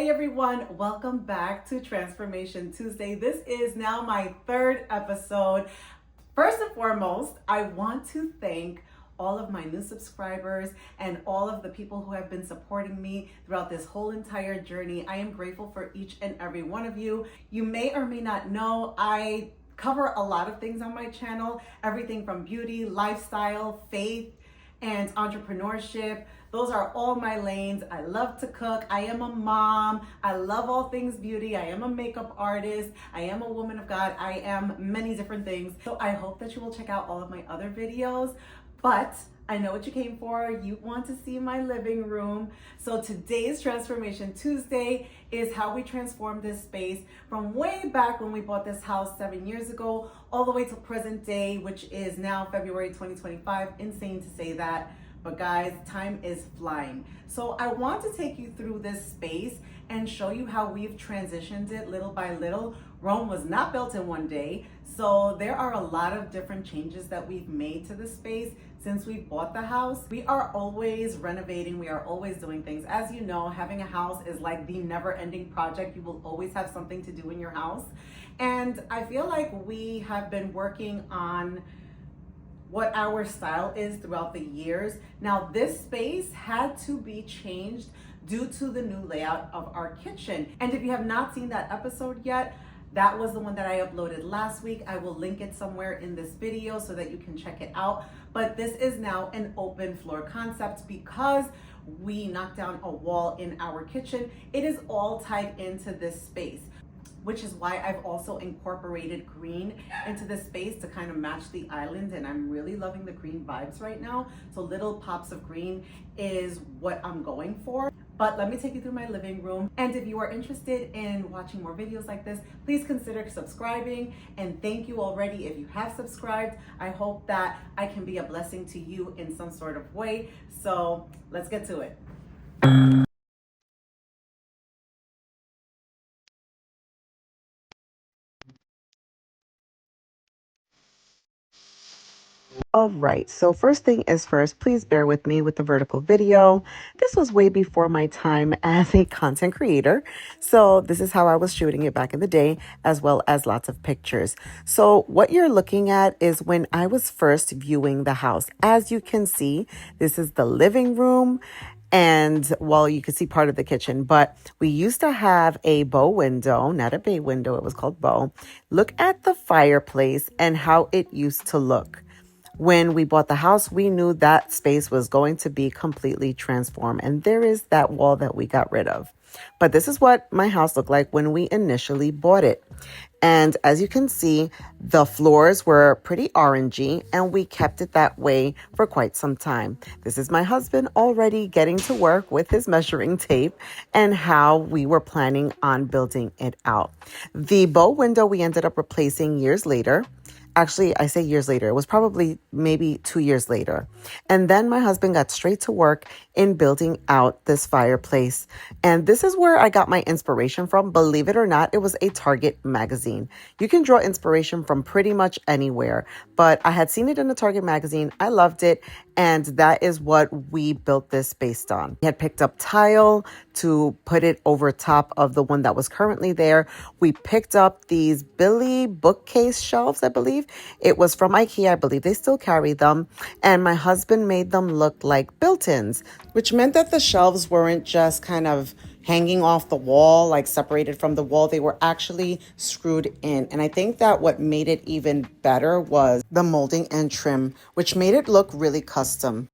Hey everyone, welcome back to Transformation Tuesday. This is now my third episode. First and foremost, I want to thank all of my new subscribers and all of the people who have been supporting me throughout this whole entire journey. I am grateful for each and every one of you. You may or may not know, I cover a lot of things on my channel, everything from beauty, lifestyle, faith, and entrepreneurship. Those are all my lanes. I love to cook. I am a mom. I love all things beauty. I am a makeup artist. I am a woman of God. I am many different things. So I hope that you will check out all of my other videos. But I know what you came for. You want to see my living room. So today's Transformation Tuesday is how we transform this space from way back when we bought this house 7 years ago, all the way to present day, which is now February 2025. Insane to say that. But guys, time is flying. So I want to take you through this space and show you how we've transitioned it little by little. Rome was not built in one day. So there are a lot of different changes that we've made to the space since we bought the house. We are always renovating. We are always doing things. As you know, having a house is like the never-ending project. You will always have something to do in your house. And I feel like we have been working on what our style is throughout the years. Now, this space had to be changed due to the new layout of our kitchen. And if you have not seen that episode yet, that was the one that I uploaded last week. I will link it somewhere in this video so that you can check it out. But this is now an open floor concept because we knocked down a wall in our kitchen. It is all tied into this space, which is why I've also incorporated green into the space to kind of match the island. And I'm really loving the green vibes right now. So little pops of green is what I'm going for. But let me take you through my living room. And if you are interested in watching more videos like this, please consider subscribing. And thank you already if you have subscribed. I hope that I can be a blessing to you in some sort of way. So let's get to it. All right, so first thing is first, please bear with me with the vertical video. This was way before my time as a content creator. So this is how I was shooting it back in the day, as well as lots of pictures. So what you're looking at is when I was first viewing the house. As you can see, this is the living room. And well, you can see part of the kitchen, but we used to have a bow window, not a bay window. It was called bow. Look at the fireplace and how it used to look. When we bought the house, we knew that space was going to be completely transformed. And there is that wall that we got rid of. But this is what my house looked like when we initially bought it. And as you can see, the floors were pretty orangey and we kept it that way for quite some time. This is my husband already getting to work with his measuring tape and how we were planning on building it out. The bow window we ended up replacing years later. Actually, I say years later. It was probably maybe 2 years later. And then my husband got straight to work in building out this fireplace. And this is where I got my inspiration from. Believe it or not, it was a Target magazine. You can draw inspiration from pretty much anywhere. But I had seen it in a Target magazine. I loved it. And that is what we built this based on. We had picked up tile to put it over top of the one that was currently there. We picked up these Billy bookcase shelves, I believe. It was from IKEA. I believe they still carry them. And my husband made them look like built-ins, which meant that the shelves weren't just kind of hanging off the wall, like separated from the wall. They were actually screwed in. And I think that what made it even better was the molding and trim, which made it look really custom.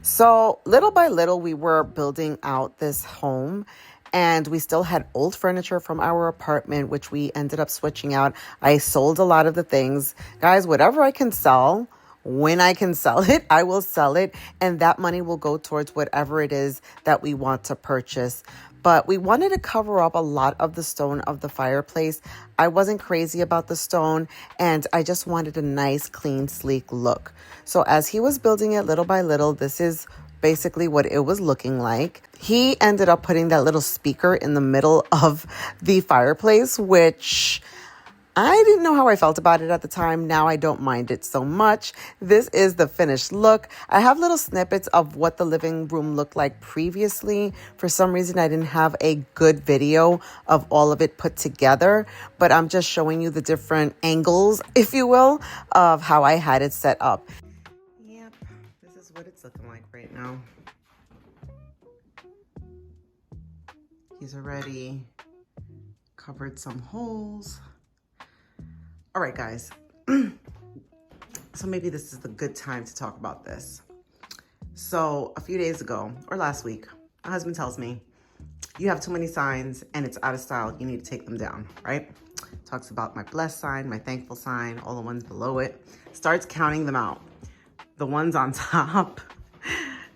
So little by little, we were building out this home. And we still had old furniture from our apartment, which we ended up switching out. I sold a lot of the things. Guys, whatever I can sell, when I can sell it, I will sell it. And that money will go towards whatever it is that we want to purchase. But we wanted to cover up a lot of the stone of the fireplace. I wasn't crazy about the stone, and I just wanted a nice, clean, sleek look. So as he was building it little by little, this is basically what it was looking like. He ended up putting that little speaker in the middle of the fireplace, which I didn't know how I felt about it at the time. Now I don't mind it so much. This is the finished look. I have little snippets of what the living room looked like previously. For some reason, I didn't have a good video of all of it put together, but I'm just showing you the different angles, if you will, of how I had it set up. Yep, this is what it's looking like right now. He's already covered some holes. All right, guys. So maybe this is the good time to talk about this. So a few days ago, or last week, my husband tells me, you have too many signs and it's out of style. You need to take them down, right? Talks about my blessed sign, my thankful sign, all the ones below it. Starts counting them out. The ones on top,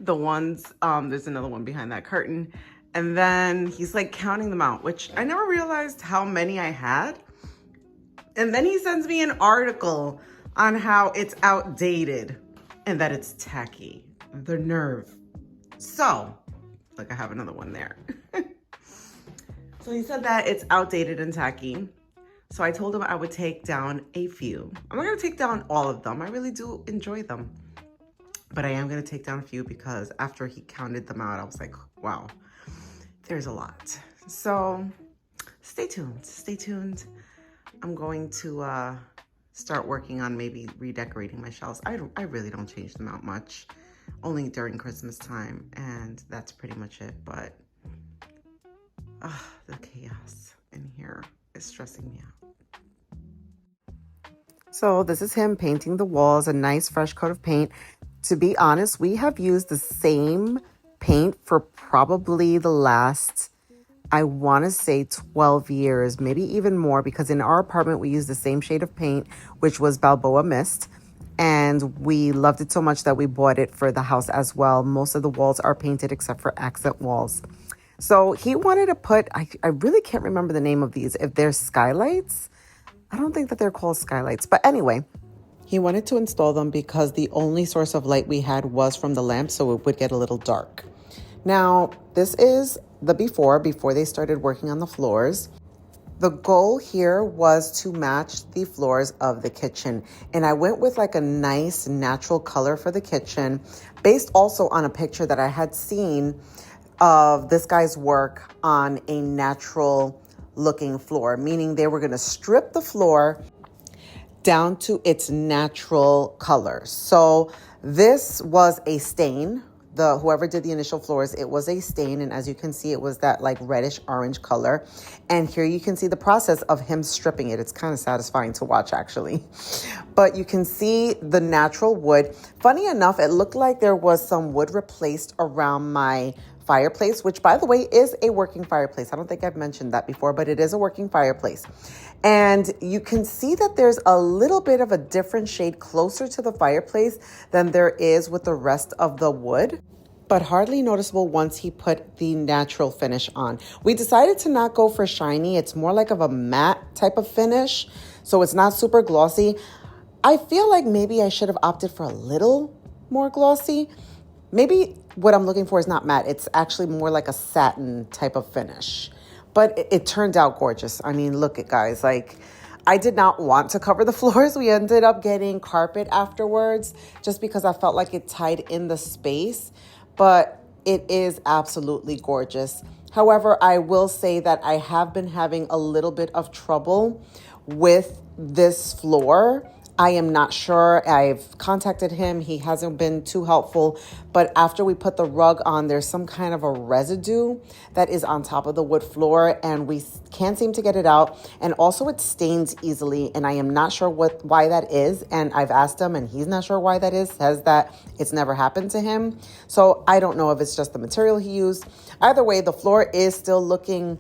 the ones, there's another one behind that curtain. And then he's like counting them out, which I never realized how many I had. And then he sends me an article on how it's outdated and that it's tacky. The nerve. So, like I have another one there. So he said that it's outdated and tacky. So I told him I would take down a few. I'm not gonna take down all of them. I really do enjoy them. But I am gonna take down a few because after he counted them out, I was like, wow, there's a lot. So stay tuned, stay tuned. I'm going to start working on maybe redecorating my shelves. I really don't change them out much, only during Christmas time, and that's pretty much it. But the chaos in here is stressing me out. So this is him painting the walls, a nice fresh coat of paint. To be honest, we have used the same paint for probably the last, I want to say 12 years, maybe even more, because in our apartment, we used the same shade of paint, which was Balboa Mist. And we loved it so much that we bought it for the house as well. Most of the walls are painted except for accent walls. So he wanted to put, I really can't remember the name of these, if they're skylights. I don't think that they're called skylights. But anyway, he wanted to install them because the only source of light we had was from the lamp, so it would get a little dark. Now, this is the before they started working on the floors. The goal here was to match the floors of the kitchen. And I went with like a nice natural color for the kitchen, based also on a picture that I had seen of this guy's work on a natural looking floor, meaning they were going to strip the floor down to its natural color. So this was a stain. Whoever did the initial floors, it was a stain. And as you can see, it was that like reddish orange color. And here you can see the process of him stripping it. It's kind of satisfying to watch, actually. But you can see the natural wood. Funny enough, it looked like there was some wood replaced around my fireplace, which by the way is a working fireplace. I don't think I've mentioned that before, but it is a working fireplace. And you can see that there's a little bit of a different shade closer to the fireplace than there is with the rest of the wood, but hardly noticeable once he put the natural finish on. We decided to not go for shiny. It's more like of a matte type of finish, so it's not super glossy. I feel like maybe I should have opted for a little more glossy. Maybe what I'm looking for is not matte. It's actually more like a satin type of finish. But it turned out gorgeous. I mean, look at guys, like I did not want to cover the floors. We ended up getting carpet afterwards just because I felt like it tied in the space. But it is absolutely gorgeous. However, I will say that I have been having a little bit of trouble with this floor. I am not sure. I've contacted him. He hasn't been too helpful. But after we put the rug on, there's some kind of a residue that is on top of the wood floor, and we can't seem to get it out. And also it stains easily, and I am not sure why that is. And I've asked him, and he's not sure why that is. Says that it's never happened to him. So I don't know if it's just the material he used. Either way, the floor is still looking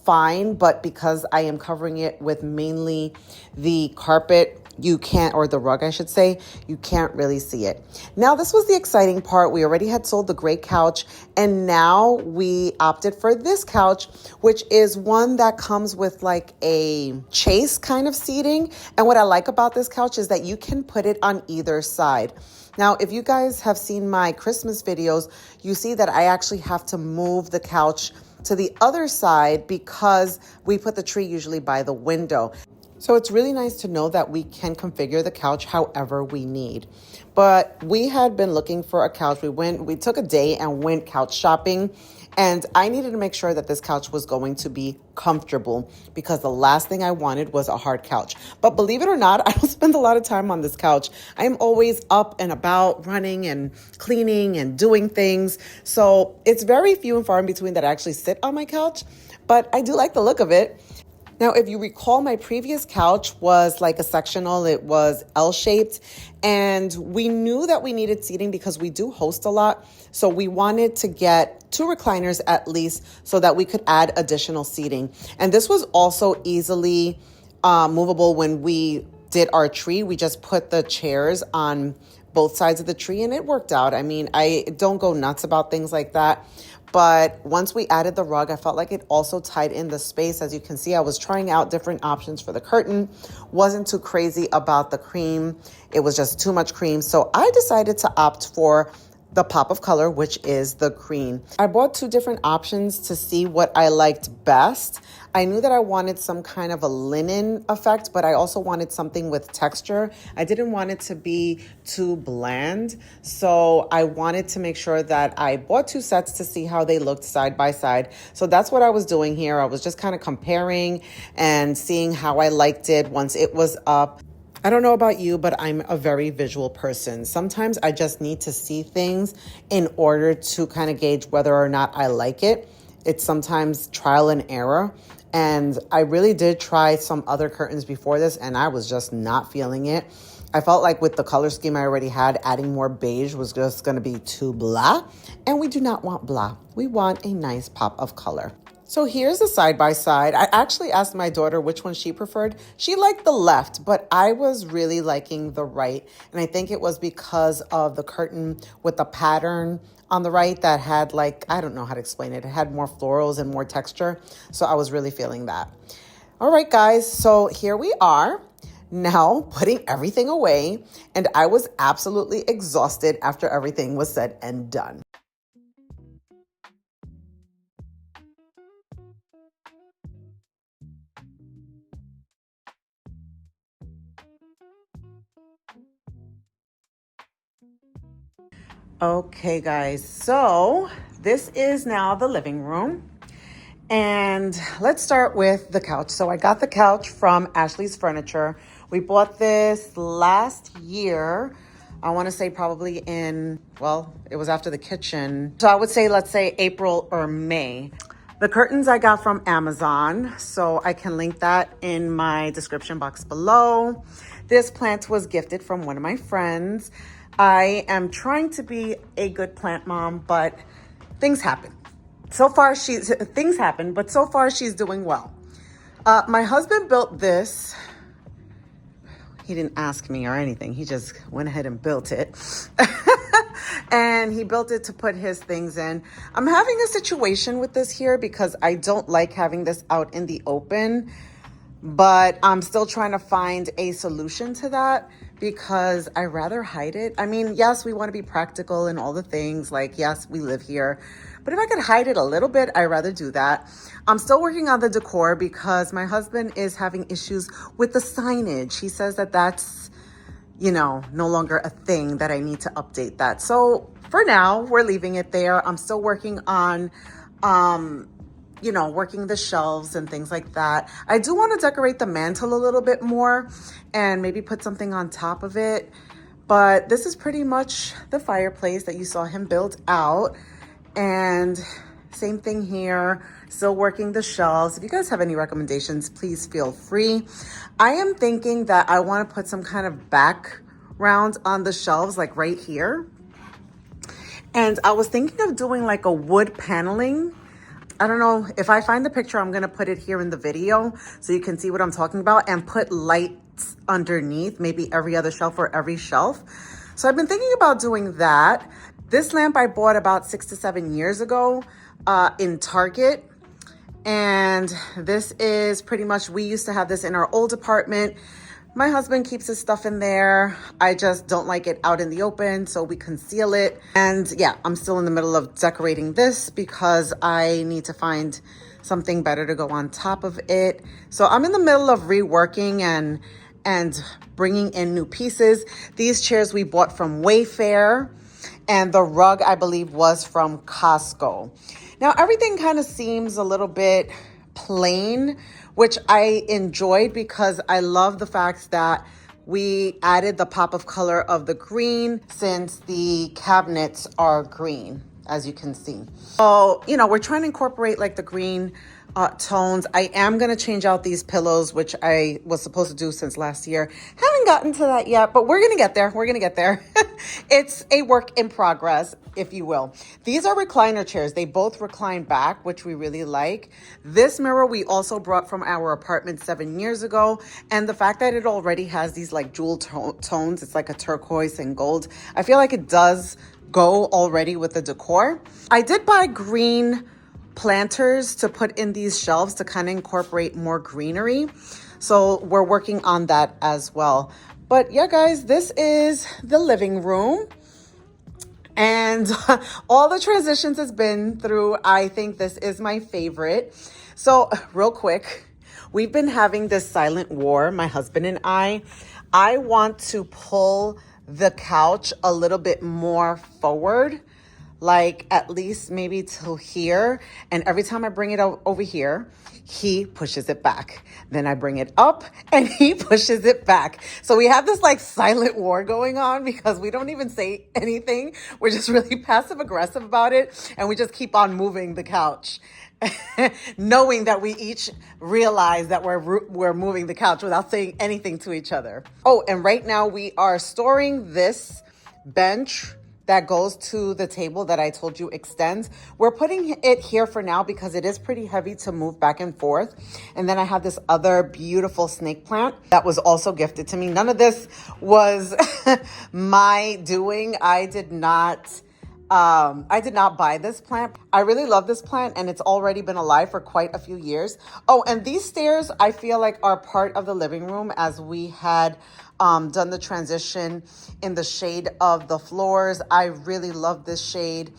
fine, but because I am covering it with mainly the carpet, you can't, or the rug, I should say, you can't really see it. Now, this was the exciting part. We already had sold the gray couch, and now we opted for this couch, which is one that comes with like a chase kind of seating. And what I like about this couch is that you can put it on either side. Now, if you guys have seen my Christmas videos, you see that I actually have to move the couch to the other side because we put the tree usually by the window. So it's really nice to know that we can configure the couch however we need. But we had been looking for a couch. We took a day and went couch shopping. And I needed to make sure that this couch was going to be comfortable because the last thing I wanted was a hard couch. But believe it or not, I don't spend a lot of time on this couch. I am always up and about, running and cleaning and doing things. So it's very few and far in between that I actually sit on my couch, but I do like the look of it. Now, if you recall, my previous couch was like a sectional. It was L-shaped, and we knew that we needed seating because we do host a lot. So we wanted to get 2 recliners at least so that we could add additional seating. And this was also easily movable when we did our tree. We just put the chairs on both sides of the tree and it worked out. I mean, I don't go nuts about things like that. But once we added the rug, I felt like it also tied in the space. As you can see, I was trying out different options for the curtain. Wasn't too crazy about the cream. It was just too much cream. So I decided to opt for the pop of color, which is the green. I bought 2 different options to see what I liked best. I knew that I wanted some kind of a linen effect, but I also wanted something with texture. I didn't want it to be too bland. So I wanted to make sure that I bought 2 sets to see how they looked side by side. So that's what I was doing here. I was just kind of comparing and seeing how I liked it once it was up. I don't know about you, but I'm a very visual person. Sometimes I just need to see things in order to kind of gauge whether or not I like it. It's sometimes trial and error. And I really did try some other curtains before this, and I was just not feeling it. I felt like with the color scheme I already had, adding more beige was just going to be too blah. And we do not want blah. We want a nice pop of color. So here's the side-by-side. I actually asked my daughter which one she preferred. She liked the left, but I was really liking the right. And I think it was because of the curtain with the pattern on the right that had like, I don't know how to explain it. It had more florals and more texture. So I was really feeling that. All right, guys. So here we are now putting everything away. And I was absolutely exhausted after everything was said and done. Okay, guys, so this is now the living room. And let's start with the couch. So I got the couch from Ashley's Furniture. We bought this last year. I want to say probably it was after the kitchen. So I would say, let's say April or May. The curtains I got from Amazon, so I can link that in my description box below. This plant was gifted from one of my friends. I am trying to be a good plant mom, but things happen. Things happen, but so far she's doing well. My husband built this. He didn't ask me or anything. He just went ahead and built it. And he built it to put his things in. I'm having a situation with this here because I don't like having this out in the open, but I'm still trying to find a solution to that because I rather hide it. I mean, yes, we want to be practical and all the things, like, yes, we live here, but if I could hide it a little bit, I'd rather do that. I'm still working on the decor because my husband is having issues with the signage. He says that that's, no longer a thing, that I need to update that. So for now, we're leaving it there. I'm still working on, working the shelves and things like that. I do want to decorate the mantle a little bit more and maybe put something on top of it. But this is pretty much the fireplace that you saw him build out. And same thing here, still working the shelves. If you guys have any recommendations, please feel free. I am thinking that I want to put some kind of background on the shelves, like right here. And I was thinking of doing like a wood paneling. I don't know, if I find the picture, I'm going to put it here in the video so you can see what I'm talking about, and put lights underneath, maybe every other shelf or every shelf. So I've been thinking about doing that. This lamp I bought about 6 to 7 years ago in Target. And this is pretty much, we used to have this in our old apartment. My husband keeps his stuff in there. I just don't like it out in the open, so we conceal it. And yeah, I'm still in the middle of decorating this because I need to find something better to go on top of it. So I'm in the middle of reworking and bringing in new pieces. These chairs we bought from Wayfair, and the rug I believe was from Costco. Now everything kind of seems a little bit plain, which I enjoyed because I love the fact that we added the pop of color of the green since the cabinets are green, as you can see. So, you know, we're trying to incorporate like the green tones. I am going to change out these pillows, which I was supposed to do since last year. Haven't gotten to that yet, but we're going to get there. We're going to get there. It's a work in progress, if you will. These are recliner chairs. They both recline back, which we really like. This mirror we also brought from our apartment 7 years ago. And the fact that it already has these like jewel tones, it's like a turquoise and gold. I feel like it does go already with the decor. I did buy green planters to put in these shelves to kind of incorporate more greenery. So we're working on that as well. But yeah, guys, this is the living room. And all the transitions it's been through, I think this is my favorite. So real quick, we've been having this silent war, my husband and I. I want to pull the couch a little bit more forward, like at least maybe till here. And every time I bring it over here, he pushes it back. Then I bring it up and he pushes it back. So we have this like silent war going on because we don't even say anything. We're just really passive aggressive about it. And we just keep on moving the couch, knowing that we each realize that we're moving the couch without saying anything to each other. Oh, and right now we are storing this bench that goes to the table that I told you extends. We're putting it here for now because it is pretty heavy to move back and forth. And then I have this other beautiful snake plant that was also gifted to me. None of this was my doing. I did not buy this plant. I really love this plant and it's already been alive for quite a few years. Oh, and these stairs I feel like are part of the living room as we had done the transition in the shade of the floors. I really love this shade.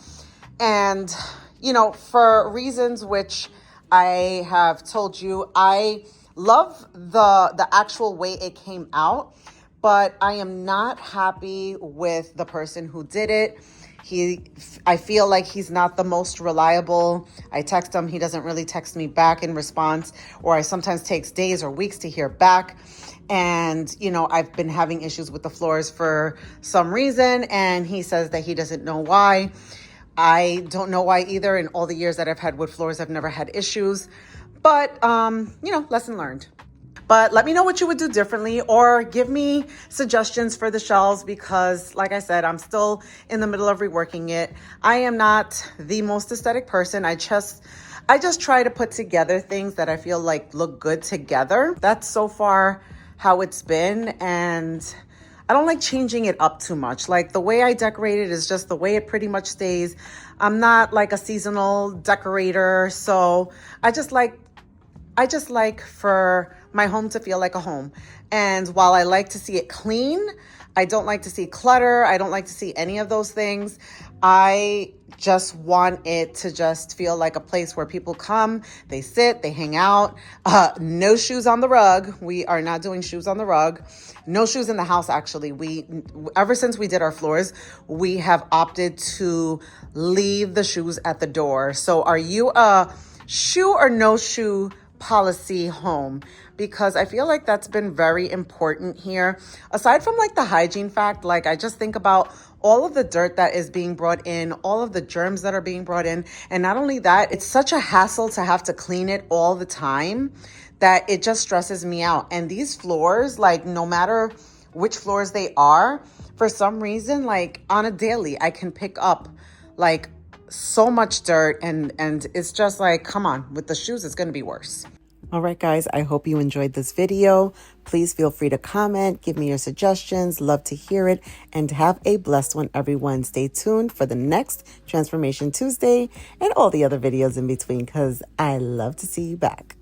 And, you know, for reasons which I have told you, I love the actual way it came out, but I am not happy with the person who did it. I feel like he's not the most reliable. I text him, he doesn't really text me back in response, or I sometimes takes days or weeks to hear back. And, you know, I've been having issues with the floors for some reason, and he says that he doesn't know why. I don't know why either. In all the years that I've had wood floors, I've never had issues. But, you know, lesson learned. But let me know what you would do differently or give me suggestions for the shelves because, like I said, I'm still in the middle of reworking it. I am not the most aesthetic person. I just try to put together things that I feel like look good together. That's so far how it's been, and I don't like changing it up too much. Like the way I decorate it is just the way it pretty much stays. I'm not like a seasonal decorator, so I just like for my home to feel like a home. And while I like to see it clean, I don't like to see clutter. I don't like to see any of those things. I just want it to just feel like a place where people come, they sit, they hang out. No shoes on the rug. We are not doing shoes on the rug. No shoes in the house, actually. Ever since we did our floors, we have opted to leave the shoes at the door. So are you a shoe or no shoe policy home? Because I feel like that's been very important here. Aside from like the hygiene fact, like I just think about all of the dirt that is being brought in, all of the germs that are being brought in. And not only that, it's such a hassle to have to clean it all the time that it just stresses me out. And these floors, like no matter which floors they are, for some reason, like on a daily, I can pick up like so much dirt and it's just like, come on, with the shoes, it's going to be worse. All right, guys, I hope you enjoyed this video. Please feel free to comment, give me your suggestions. Love to hear it, and have a blessed one, everyone. Stay tuned for the next Transformation Tuesday and all the other videos in between because I love to see you back.